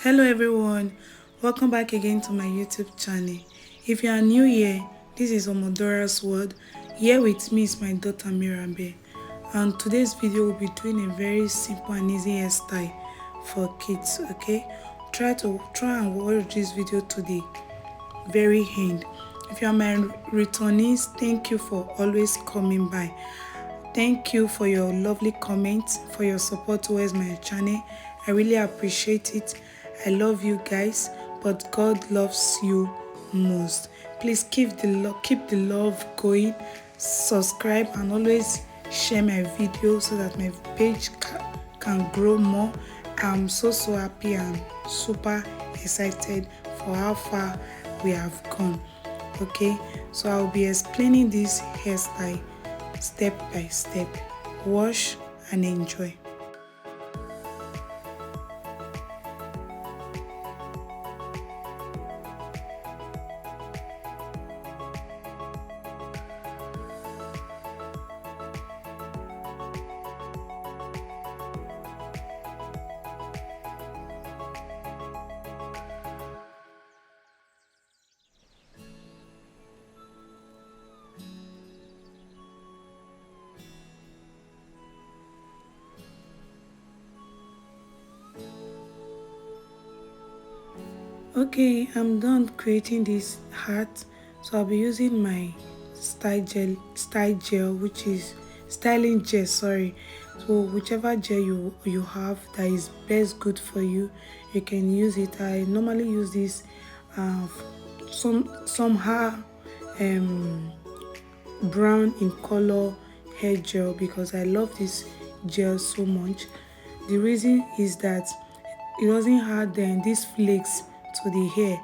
Hello everyone, welcome back again to my YouTube channel. If you are new here, this is Omodora's World. Here with me is my daughter Mirabe, and today's video will be doing a very simple and easy hairstyle for kids. Okay, try and watch this video to the very end. If you are my returnees, thank you for always coming by. Thank you for your lovely comments, for your support towards my channel. I really appreciate it. I love you guys, but God loves you most. Please keep the love going. Subscribe and always share my video so that my page can grow more. I'm so happy and super excited for how far we have gone. Okay, so I'll be explaining this hairstyle step by step. Wash and enjoy. Okay, I'm done creating this hat, so I'll be using my style gel, which is styling gel, sorry. So whichever gel you have that is best good for you, you can use it. I normally use this somehow brown in color hair gel because I love this gel so much. The reason is that it doesn't add these flakes to the hair,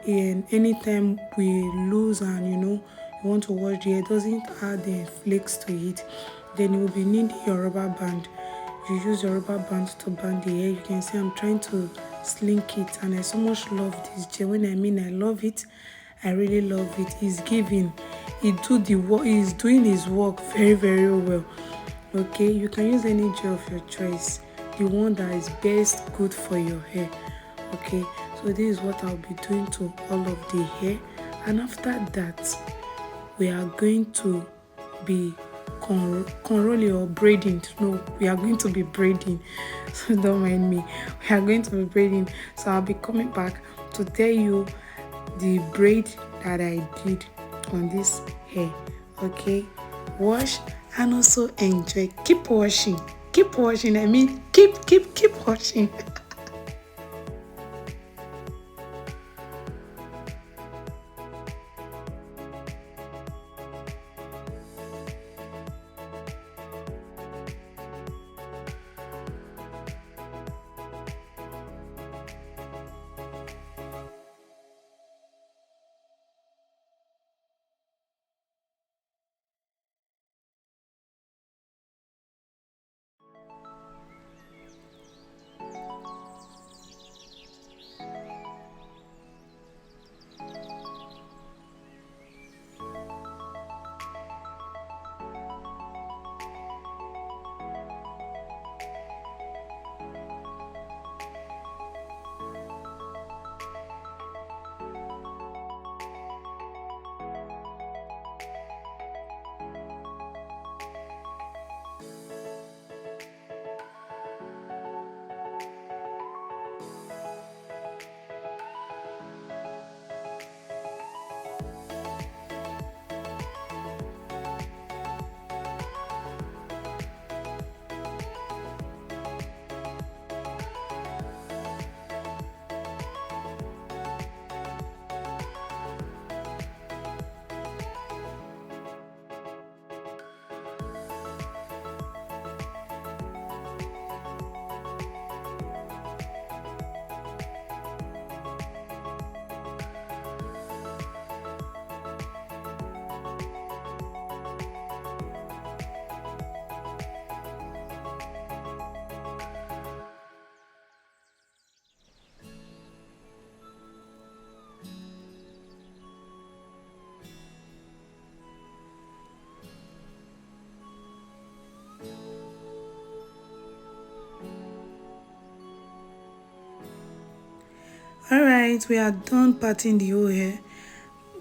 and anytime we lose and you want to wash the hair, it doesn't add the flakes to it. Then you will be needing your rubber band. You use your rubber band to band the hair. You can see I'm trying to slink it, and I so much love this gel. When I mean I love it, I really love it. It's giving. He's doing his work very well. Okay, you can use any gel of your choice, the one that is best good for your hair. Okay, so this is what I'll be doing to all of the hair, and after that we are going to be conrolling or braiding. No, we are going to be braiding, so don't mind me. We are going to be braiding, so I'll be coming back to tell you the braid that I did on this hair. Okay, wash and also enjoy. Keep washing, I mean keep washing. Alright, we are done parting the whole hair.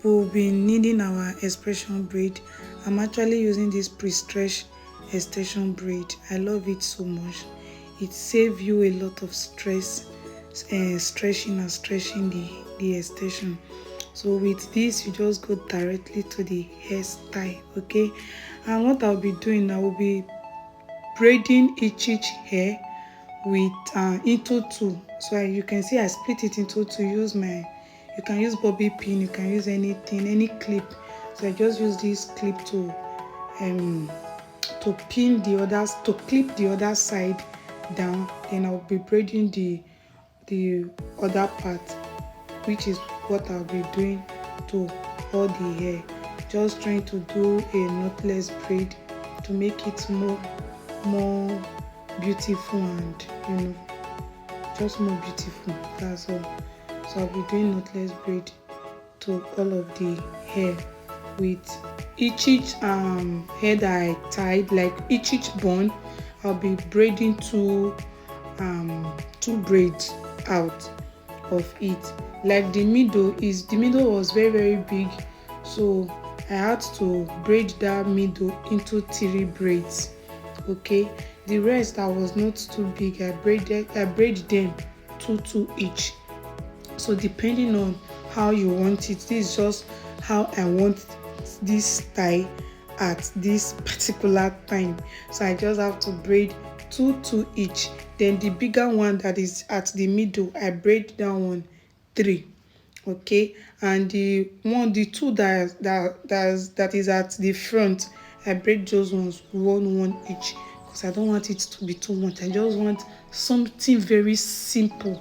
We'll be needing our expression braid. I'm actually using this pre-stretch extension braid. I love it so much. It saves you a lot of stress, stretching and stretching the extension. So with this, you just go directly to the hairstyle, okay? And what I'll be doing, I will be braiding each hair with into two. So you can see I split it into two. You can use bobby pin, you can use anything, any clip. So I just use this clip to pin the others, to clip the other side down. Then I'll be braiding the other part, which is what I'll be doing to all the hair. Just trying to do a knotless braid to make it more beautiful and just more beautiful. That's all. So I'll be doing knotless braid to all of the hair with each hair that I tied, like each bun. I'll be braiding two braids out of it. Like the middle was very, very big, so I had to braid that middle into 3 braids. Okay, the rest that was not too big, I braid them 2 each. So depending on how you want it, this is just how I want this style at this particular time. So I just have to braid 2 each. Then the bigger one that is at the middle, I braid that one 3. Okay, and the two that is at the front, I braid those ones 1 each, because I don't want it to be too much. I just want something very simple,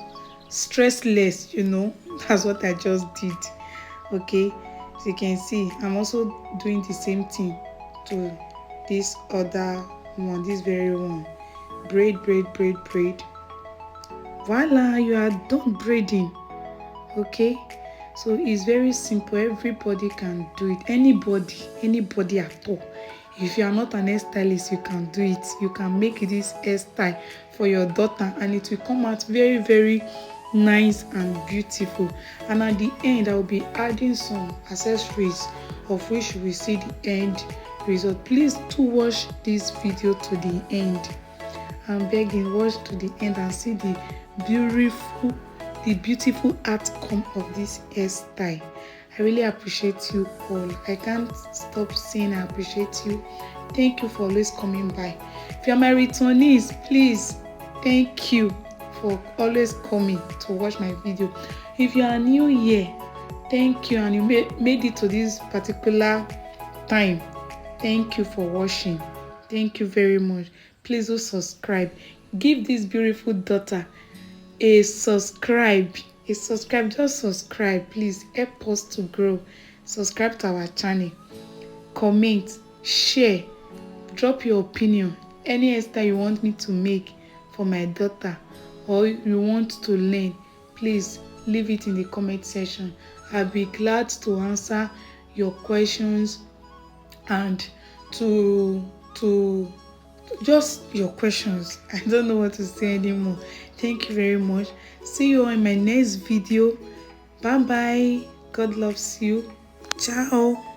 stressless. That's what I just did. Okay, so you can see I'm also doing the same thing to this other one, this very one. Braid. Voila, you are done braiding. Okay, so it's very simple. Everybody can do it. Anybody at all. If you are not an hairstylist, you can do it. You can make this hairstyle for your daughter and it will come out very, very nice and beautiful. And at the end, I will be adding some accessories, of which you will see the end result. Please do watch this video to the end. I'm begging, watch to the end and see the beautiful outcome of this hairstyle. I really appreciate you all. I can't stop saying I appreciate you. Thank you for always coming by. If you are my returnees, please, thank you for always coming to watch my video. If you are new here, thank you, and you made it to this particular time. Thank you for watching. Thank you very much. Please do subscribe. Give this beautiful daughter a subscribe. Just subscribe, please. Help us to grow. Subscribe to our channel. Comment, share, drop your opinion. Any hairstyle you want me to make for my daughter or you want to learn, please leave it in the comment section. I'll be glad to answer your questions and to just your questions. I don't know what to say anymore. Thank you very much. See you in my next video. Bye bye. God loves you. Ciao.